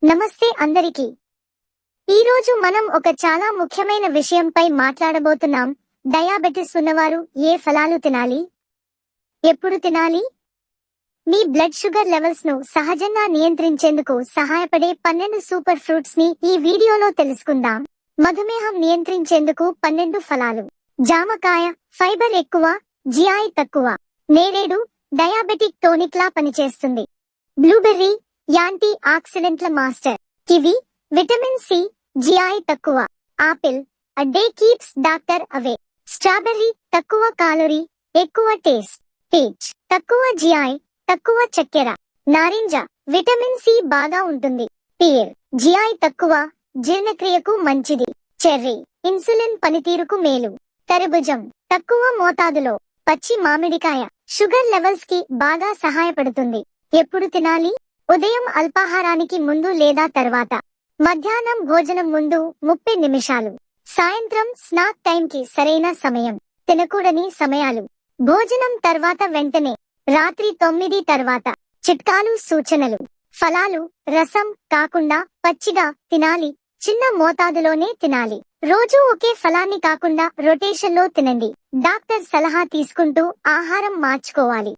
నమస్తే అందరికీ. ఈరోజు మనం ఒక చాలా ముఖ్యమైన విషయంపై మాట్లాడబోతున్నాం. డయాబెటిస్ ఉన్నవారు ఏ ఫలాలు తినాలి, ఎప్పుడు తినాలి? మీ బ్లడ్ షుగర్ లెవెల్స్ ను సహజంగా నియంత్రించేందుకు సహాయపడే 12 సూపర్ ఫ్రూట్స్ ని ఈ వీడియోలో తెలుసుకుందాం. మధుమేహం నియంత్రించేందుకు 12 ఫలాలు. జామకాయ ఫైబర్ ఎక్కువ, జిఐ తక్కువ. నేరేడు డయాబెటిక్ టోనిక్ లా పనిచేస్తుంది. బ్లూబెర్రీ యాంటీ ఆక్సిడెంట్ల master. Kiwi vitamin C, GI తక్కువ. Apple a day keeps doctor away. Strawberry తక్కువ కాలరీ, ఎక్కువ టేస్ట్. పీచ్ తక్కువ జిఐ, తక్కువ చక్కెర. నారింజ విటమిన్ సి బాగా ఉంటుంది. పీర్ జిఐ తక్కువ, జీర్ణక్రియకు మంచిది. చెర్రీ ఇన్సులిన్ పనితీరుకు మేలు. కర్బూజం తక్కువ మోతాదులో. పచ్చి మామిడికాయ షుగర్ లెవెల్స్ కి బాగా సహాయపడుతుంది. ఎప్పుడు తినాలి? ఉదయం అల్పాహారానికి ముందు లేదా తర్వాత. మధ్యాహ్నం భోజనం ముందు 30 నిమిషాలు. సాయంత్రం స్నాక్ టైం కి సరైన సమయం. తినకూడని సమయాలు: భోజనం తర్వాత వెంటనే, రాత్రి 9 తర్వాత. చిట్కాలు సూచనలు: ఫలాలు రసం కాకుండా పచ్చిగా తినాలి. చిన్న మోతాదులోనే తినాలి. రోజూ ఒకే ఫలాన్ని కాకుండా రొటేషన్ లో తినండి. డాక్టర్ సలహా తీసుకుంటూ ఆహారం మార్చుకోవాలి.